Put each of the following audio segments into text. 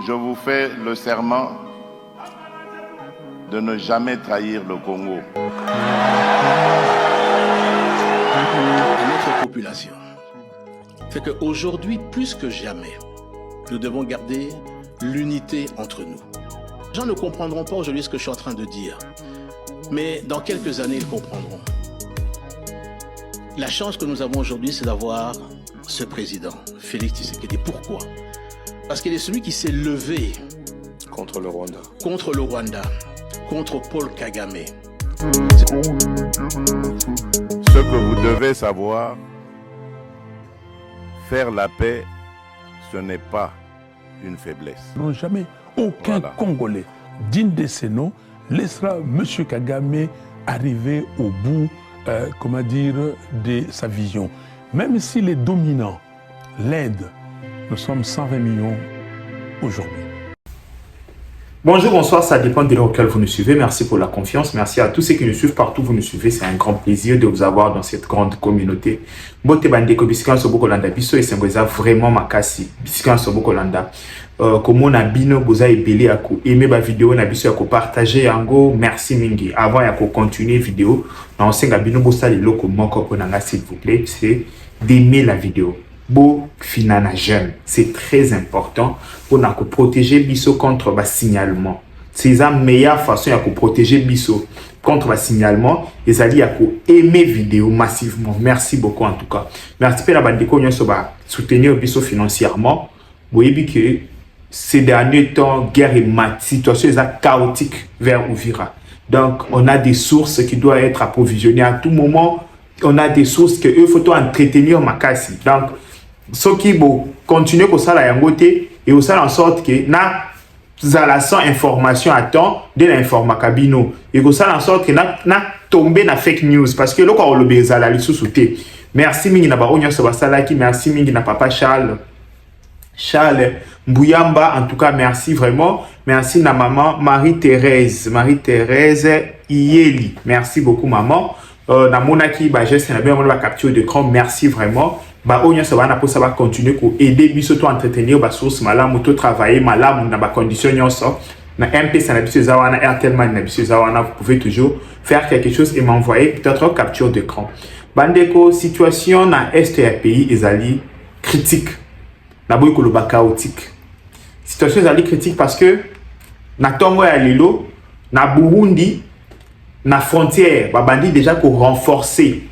je vous fais le serment de ne jamais trahir le Congo. À notre population, c'est qu'aujourd'hui, plus que jamais, nous devons garder l'unité entre nous. Les gens ne comprendront pas aujourd'hui ce que je suis en train de dire, mais dans quelques années, ils comprendront. La chance que nous avons aujourd'hui, c'est d'avoir ce président, Félix Tshisekedi. Pourquoi? Parce qu'il est celui qui s'est levé contre le Rwanda, contre Paul Kagame. Ce que vous devez savoir, faire la paix, ce n'est pas une faiblesse. Non, jamais aucun Congolais digne de ces noms laissera M. Kagame arriver au bout, de sa vision. Même si les dominants l'aident, nous sommes 120 millions aujourd'hui. Bonjour, bonsoir, ça dépend de l'heure auquel vous nous suivez. Merci pour la confiance. Merci à tous ceux qui nous suivent partout où vous nous suivez. C'est un grand plaisir de vous avoir dans cette grande communauté. Bote bandeko bisika soboko landa biso esengoza vraiment makasi. Bisika soboko landa. Comme on a bino boza ebele ya ko aimer ba vidéo na biso ya ko partager yango. Merci mingi. Avant ya ko continuer vidéo, na osenga bino bosa le loko moko ponanga s'il vous plaît, c'est d'aimer la vidéo. Beau finana jeune, c'est très important pour nous protéger biso contre le signalement. C'est la meilleure façon de protéger biso contre le signalement. Et à dire aimer vidéo massivement. Merci beaucoup en tout cas. Merci pour la bande soutenir biso financièrement. Vous voyez que ces derniers temps, guerre et mat, situation est chaotique vers Uvira. Donc on a des sources qui doivent être approvisionnées à tout moment. On a des sources que eux faut entretenir makasi. Donc ceux qui vont continuer comme ça la yangote et aussi en sorte que na zala sans information à temps de l'informa cabino et comme ça en sorte que na tomber na fake news parce que le quoi le bezala li sous-sauté. Merci mingi na ba onya so basala ki, merci mingi na papa Charles Mbuyamba, en tout cas merci vraiment, merci na maman Marie-Thérèse Ieli, merci beaucoup maman. Na monaki ba geste na bien la capture d'écran, merci vraiment. Ba onya ça va continuer pour aider biso to entretenir ba source malamu to travailler malamu na ba condition nyonso na MP ça na biso zawana Airtelman na biso zawana. Vous pouvez toujours faire quelque chose et m'envoyer peut-être capture d'écran. Bandeko situation na est ya pays ezali critique na boy koloba chaotique. Situation ezali critique parce que na tongo ya lelo na Burundi na frontière ba bandi déjà pour renforcer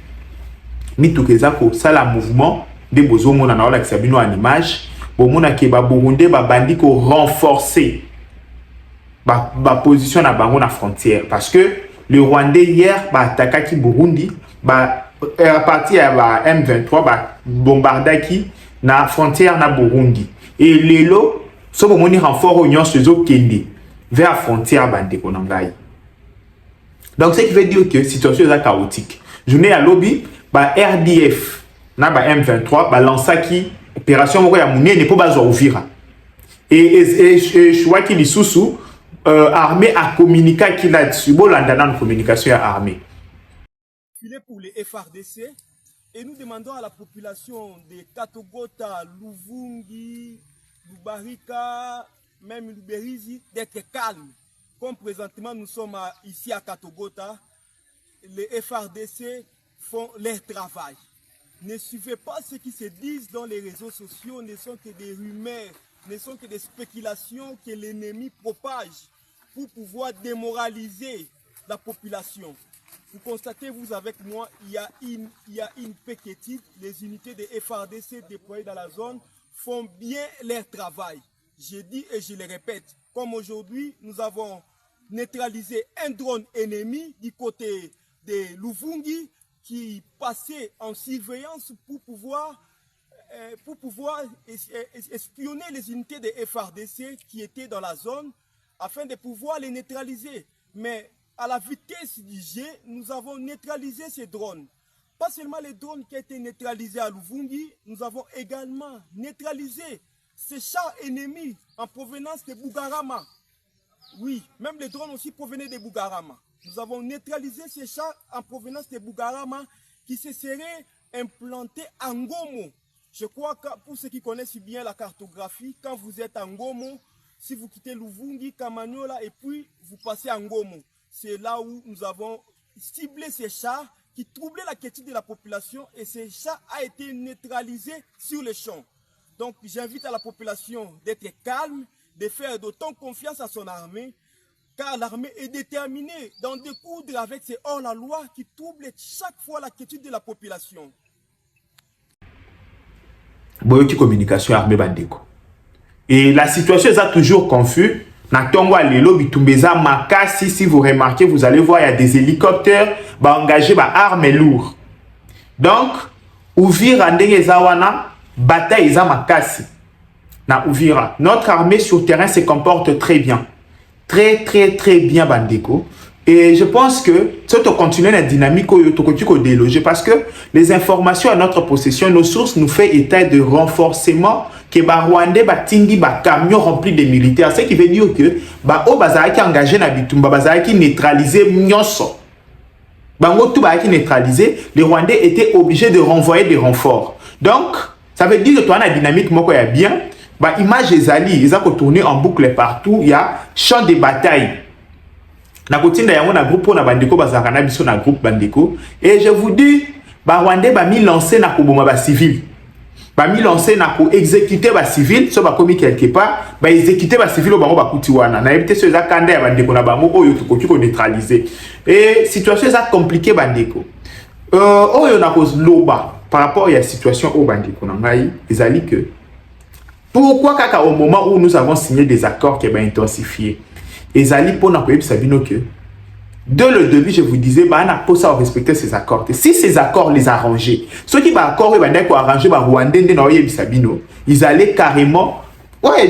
mitukeza ko sala mouvement de bozomo na wala kisabino en image bomona ke ba Burundi ba bandi ko renforcer ba position na bango na frontière parce que le Rwandais hier ba attaquaki Burundi ba à partir ya ba M23 ba bombardaki na frontière na Burundi et lelo so bomoni renfort union sezo kende vers la frontière bande ko nangai. Donc ce qui veut dire que situation est chaotique. Journée à lobby ba RDF na ba M23 ba lansaki opération moko ya munene po bazwa Uvira et choix qui lisusu armée a communiqué qui là-dessus bolanda dans communication armée pour les FRDC et nous demandons à la population de Katogota, Luvungi, Lubarika, même Luberizi d'être calme. Comme présentement nous sommes ici à Katogota, les FRDC font leur travail. Ne suivez pas ce qui se disent dans les réseaux sociaux, ne sont que des rumeurs, ne sont que des spéculations que l'ennemi propage pour pouvoir démoraliser la population. Vous constatez, vous avec moi, il y a une péquétide. Les unités de FRDC déployées dans la zone font bien leur travail. Je dis et je le répète, comme aujourd'hui, nous avons neutralisé un drone ennemi du côté de Luvungi qui passait en surveillance pour pouvoir espionner les unités de FRDC qui étaient dans la zone afin de pouvoir les neutraliser. Mais à la vitesse du jet, nous avons neutralisé ces drones. Pas seulement les drones qui ont été neutralisés à Luvungi, nous avons également neutralisé ces chars ennemis en provenance de Bugarama. Oui, même les drones aussi provenaient de Bugarama. Nous avons neutralisé ces chars en provenance de Bugarama qui se seraient implantés à Ngomo. Je crois que pour ceux qui connaissent bien la cartographie, quand vous êtes à Ngomo, Si vous quittez Luvungi, Kamanyola et puis vous passez à Ngomo, c'est là où nous avons ciblé ces chars qui troublaient la quiétude de la population et ces chars a été neutralisé sur les champs. Donc j'invite à la population d'être calme, de faire d'autant confiance à son armée, car l'armée est déterminée d'en découdre avec ces hors-la-loi qui troublent chaque fois la quiétude de la population. Boyoki communication armée bandeko. Et la situation est toujours confuse. Natongo lelo bitumbeza makasi, si vous remarquez, vous allez voir, il y a des hélicoptères engagés par armes lourdes. Donc, Uvira ndenge zawana, bataille eza makasi. Na Uvira, notre armée sur terrain se comporte très bien. Très bien bandeko. Et je pense que si on continue la dynamique, on va déloger parce que les informations à notre possession, nos sources nous font état de renforcement que les Rwandais tingi ba camion rempli de militaires. Ce qui veut dire que o bazaki engagé na bitumba bazaki neutraliser nyonso. Bango tout bazaki neutraliser, les Rwandais étaient obligés de renvoyer des renforts. Donc ça veut dire que toi la dynamique moko ya bien, ba image ezali, ils ont tourné en boucle partout, il y a champ de bataille. Na kotinda yango na groupe na bandeko bazaka na biso na groupe bandeko et je vous dis ba Rwandais ba mi lancer na koboma ba civil ba mi lancer na ko exécuter ba civil so ba komi quelque part ba exécuter ba civil bango ba kuti wana na ebite so za kanda ya bandeko na bango oyo tukoki ko neutraliser et situation za compliqué bandeko oyo na ko loba par rapport à la situation au bandeko na ngai ezali que pourquoi kaka au moment où nous avons signé des accords qui va intensifier et Zali pour que dès le début je vous disais bah on a pour ça respecter ces accords. Si ces accords les arranger, ceux qui va accord ils arranger bah Rwandais ils allaient carrément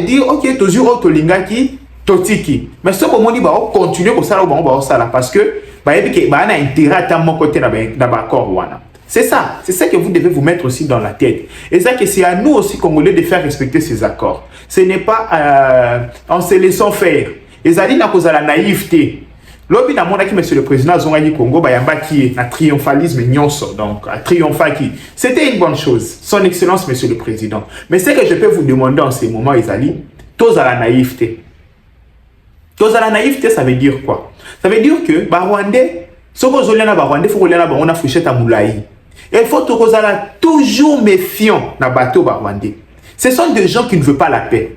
dire ok toujours au lingaki totiki mais ce moment dit bah on continue pour ça là parce que bah on a intérêt à mon côté dans l'accord wana. C'est ça que vous devez vous mettre aussi dans la tête. Et ça que c'est à nous aussi Congolais de faire respecter ces accords. Ce n'est pas en se laissant faire. Et ça dit na cause la naïveté. Lobi na mona ki monsieur le président Zongani Congo bayamba qui na triomphalisme nyonso donc à triompher qui. C'était une bonne chose. Son excellence monsieur le président. Mais ce que je peux vous demander en ces moments Ezali, tous à la naïveté. Tous à la naïveté ça veut dire quoi? Ça veut dire que ba Rwandais soko zolena ba Rwandais faut kolena ba on a fouché ta moulaï. Et il faut toujours méfiant na bateau ba Rwandais. Ce sont des gens qui ne veulent pas la paix.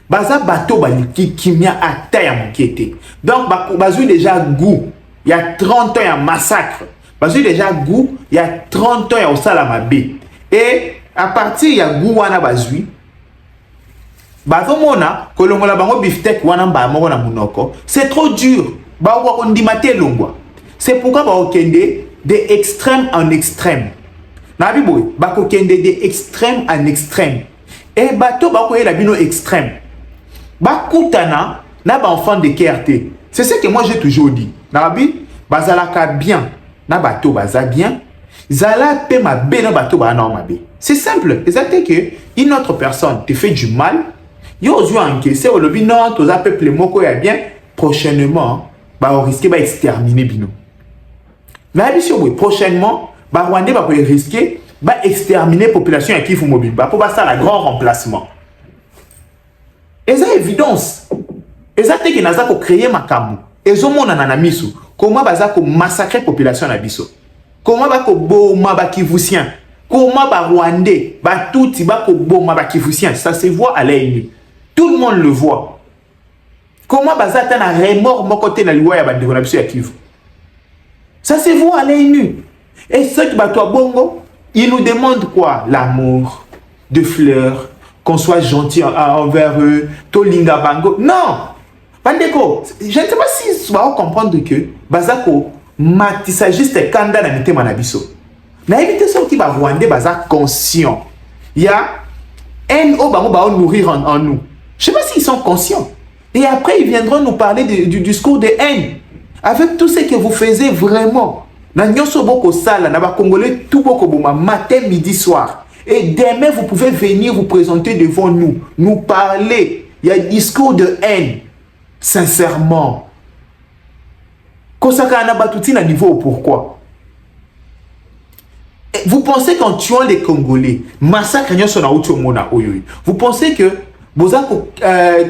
Baza bateau baliki kimia ata ya mokete. Donc bazui déjà goût. Il y a 30 ans il y a massacre. Bazui déjà goût, il y a 30 ans il y a osala mabe. Et à partir il y a goût wana bazui. Bazomona kolongola bango biftek wana mba moko na munoko. C'est trop dur. Ba wa kondimate longwa. C'est pourquoi ba okende de extrême en extrême. Na biboy ba kokende de extrême en extrême. Et bateau ba koyela bino extrême. Bakutana na ba enfant de KRT. C'est ce que moi j'ai toujours dit. Nabi bazalaka bien na bateau baza bien. Zala pe ma be na bateau ba na mabe. C'est simple. C'est que une autre personne te fait du mal. Yo ozu encaisser au lobby non to za peuple moko ya bien prochainement ba on risquer ba exterminer bino. Mais bien oui, prochainement ba Rwandais ba risquer ba exterminer population à Kivu mobile ba pour ba ça la grand remplacement. Et ça évidence. Et ça te que naza ko créer makambu. Ezo mona na miso. Comment baza ko massacrer population na biso. Comment ba ko boma ba Kivusien. Comment ba Rwandais ba touti ba ko boma ba Kivusien. Ça se voit à l'œil nu. Tout le monde le voit. Comment baza ta na remords mon côté na liwa ya bandeko na biso ya Kivu. Ça se voit à l'œil nu. Et ceux qui ba toi bongo, ils nous demandent quoi? L'amour, de fleurs, qu'on soit gentil envers eux, Tolinga Bango. Non! Bandeko, je ne sais pas si tu vas comprendre que Bazako matissa juste kanda na mite manabiso. Na éviter ceux qui va Rwandais baza conscient. Il y a un au bango ba nourrir en nous. Je ne sais pas s'ils sont conscients. Et après ils viendront nous parler du discours de haine. Avec tout ce que vous faisiez vraiment. Na nyonso boko sala na ba Congolais tout boko boma matin midi soir. Et demain, vous pouvez venir vous présenter devant nous, nous parler. Il y a un discours de haine, sincèrement. Kosaka Anabatuti na niveau pourquoi? Vous pensez qu'en tuant les Congolais, massacre, vous pensez que Vous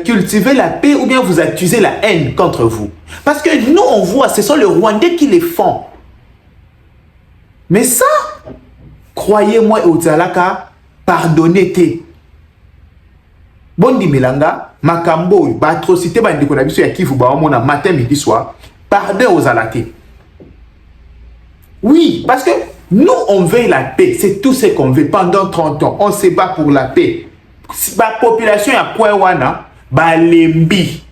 cultivez la paix ou bien vous accusez la haine contre vous. Parce que nous, on voit, ce sont les Rwandais qui les font. Mais ça, croyez-moi, Ozalaka, pardonnez-te. Bondi Melanga, Makambo, atrocité, bandiko na biso ya Kivu ba omona matin, midi, soir. Pardon aux alatés. Oui, parce que nous, on veut la paix. C'est tout ce qu'on veut pendant 30 ans. On se bat pour la paix. La population ya Kouewana, Balembi.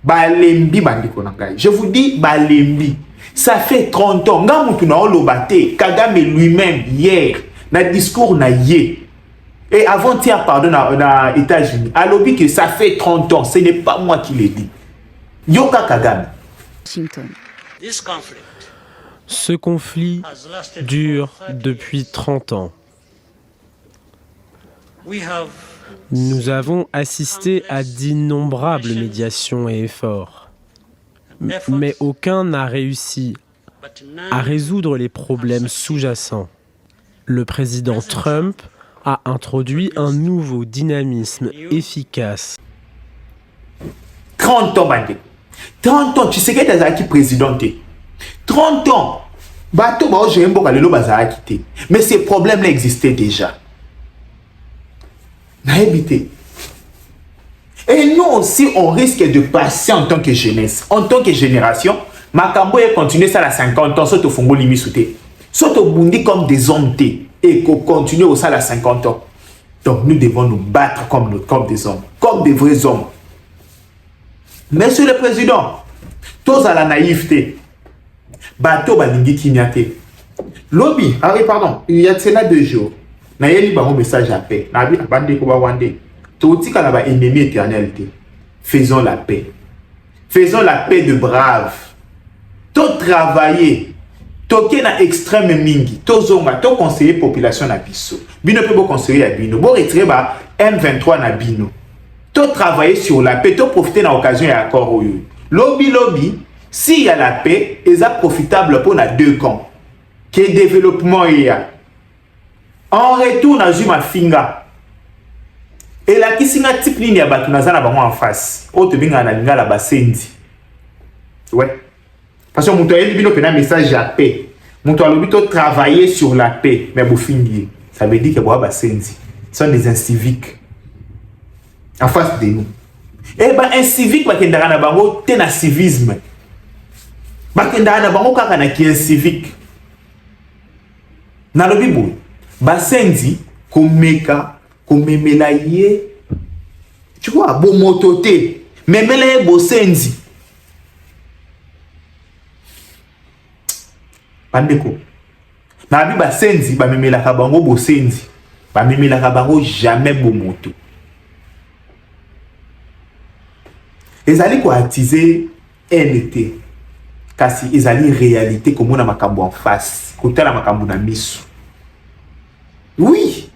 Balembi, bandiko nangai. Je vous dis, Balembi. Ça fait 30 ans. Ngamutu na olobate. Kagame lui-même, hier, na discours na yé. Et avant-hier, pardon, dans les États-Unis, à l'objet que ça fait 30 ans, ce n'est pas moi qui l'ai dit. Yoka Kagame. Ce conflit dure depuis 30 ans. Nous avons assisté à d'innombrables médiations et efforts. Mais aucun n'a réussi à résoudre les problèmes sous-jacents. Le président Trump a introduit un nouveau dynamisme efficace. 30 ans, bandé. 30 ans, tu sais que tu as qui présidenté. 30 ans. Bateau, j'ai un bon galelo bazar quitté. Mais ces problèmes-là existaient déjà. Naébité. Et nous aussi, on risque de passer en tant que jeunesse, en tant que génération. Makambo est continué ça à 50 ans, soit au Fongo Limi Souté. Soit au Bundi comme des hommes et qu'on continue au ça à 50 ans. Donc nous devons nous battre comme des hommes, comme des vrais hommes. Monsieur le Président, tous à la naïveté. Bateau balingi kinyate. Lobby, ah oui, pardon, il y a cela 2 jours. Na yeli ba message à paix. Na bi abande ko ba wande. Tout ka na ba ennemi éternalité. Faisons la paix. Faisons la paix de braves. Tout travailler. Toke na extrême mingi. To zonga, to conseiller population na biso. Bino pe bo conseiller à bino. Bo retirer ba M23 na bino. To travailler sur la paix, to profiter na occasion ya accord oyo. Lobby, s'il y a la paix, ils sont profitables pour les 2 camps. Quel développement il y a. En retour, on a ma finga. Et la kisinga type ligne ya batu nazana bango en face. Autre binga na linga la basendi. Ouais. Parce que mon toit bino pena message à paix. Mon toit l'obito travailler sur la paix, mais vous finir. Ça veut dire que boa basendi. Ce sont des inciviques. En face de nous. Et ben incivique ba kendara na bango te na civisme. Ba kendara na bango kaka na ki incivique. Na lobi boy. Basendi komeka komemela ye. Tu vois bon mototé. Memela ye bosendi. Bandeko. Na bi basendi ba memela ka bango bosendi. Ba memela ka bango jamais bon moto. Ezali ko attiser NT. Kasi ezali réalité comme on a makambo en face. Côté la makambo na misu. Oui,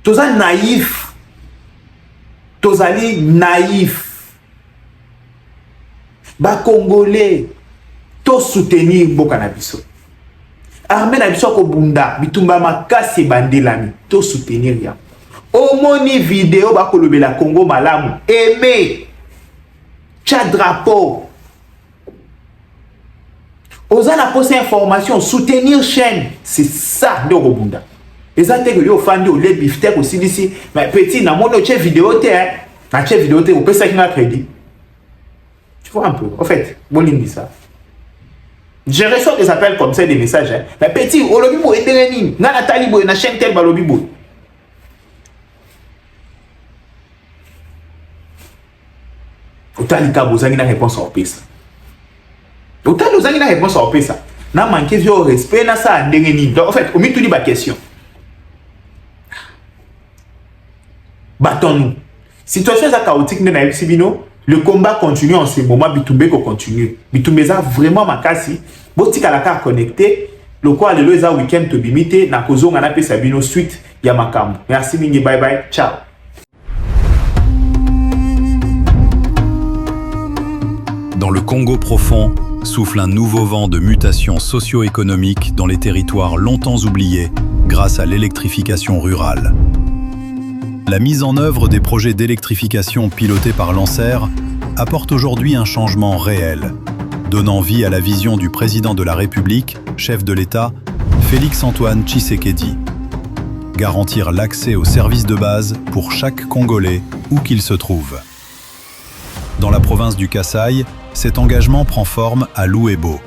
toza naïf. Tozali naïf. Ba Congolais, to soutenir boka na biso. Armée na biso ko bunda, bitumba makasi bandelami, to soutenir ya. Omoni vidéo ba kolobela Congo malamu. Aimer. Tcha drapeau. Osa na poste information, soutenir chaîne, c'est ça de Robunda. Les attaques que yo fandi au les biftek aussi d'ici, mais petit na mono che vidéo te, na che vidéo te, on peut ça qui n'a crédit. Tu vois un peu. En fait, bon dit ça. Je reçois des appels comme ça, des messages. Hein. Mais petit, au lobby bo etereni, na Nathalie bo na chaîne tel ba lobby bo. Autant bozangi na réponse au pesa. Autant bozangi na réponse au pesa. Na manqué de respect na ça ndengeni. Donc en fait, on met tout dit ba question. Battons-nous. Situation est chaotique na Ibsibino, le combat continue en ce moment, Bitumbe continue. Bitumbe za vraiment makasi. Botika la carte connecté, le quoi le loza week-end to bimite na kozonga na pesa bino suite ya makambo. Merci mingi, bye bye. Ciao. Dans le Congo profond, souffle un nouveau vent de mutation socio-économique dans les territoires longtemps oubliés grâce à l'électrification rurale. la mise en œuvre des projets d'électrification pilotés par Lancer apporte aujourd'hui un changement réel, donnant vie à la vision du président de la République, chef de l'État, Félix-Antoine Tshisekedi. Garantir l'accès aux services de base pour chaque Congolais, où qu'il se trouve. Dans la province du Kasaï, cet engagement prend forme à Louébo.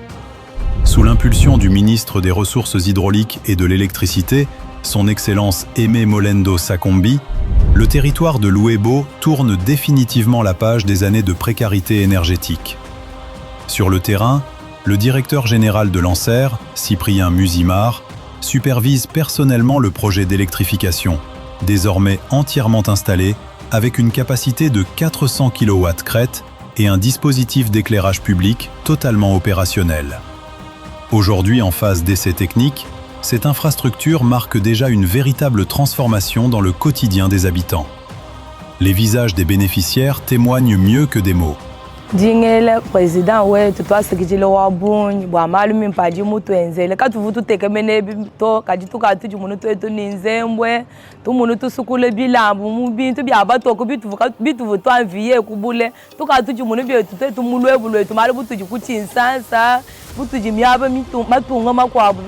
Sous l'impulsion du ministre des Ressources hydrauliques et de l'électricité, son Excellence Aimé Molendo Sakombi, le territoire de Louébo tourne définitivement la page des années de précarité énergétique. Sur le terrain, le directeur général de Lancer, Cyprien Musimar, supervise personnellement le projet d'électrification, désormais entièrement installé, avec une capacité de 400 kW crête et un dispositif d'éclairage public totalement opérationnel. Aujourd'hui en phase d'essai technique, cette infrastructure marque déjà une véritable transformation dans le quotidien des habitants. Les visages des bénéficiaires témoignent mieux que des mots. Dingele président wetu twasikijile wabunyi bwa malumi mpaji mutu enzele katuvu tutekemene to kaji tukatu jumunu twetu ninzembwe tumunu tusukule bilambu mu bintu byabatoko bituvu twanviye kubule tukatu jumunu byetu twetu mulwebu lwetu mali butuji kuchinsansa butuji myaba matunga makwabu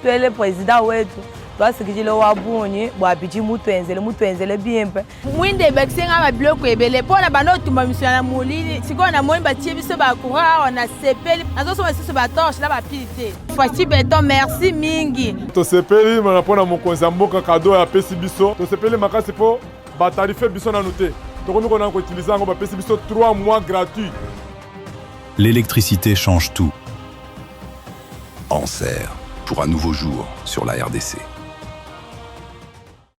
twele président wetu twasikijile wabunyi bwa biji mutu enzele bimpe mwinde bakisenga ba bloco ebele pona bano tumba misiona mulini sikona moyi batie biso ba courant on a sepeli nazo so biso ba torche la ba pilite voici beton merci mingi to sepeli mana pona mokonza mboka cadeau ya pesi biso to sepeli makasi po ba tarife biso na noté to ko na ko utiliser ngo ba pesi biso 3 mois gratuits. L'électricité change tout. Anser pour un nouveau jour sur la RDC.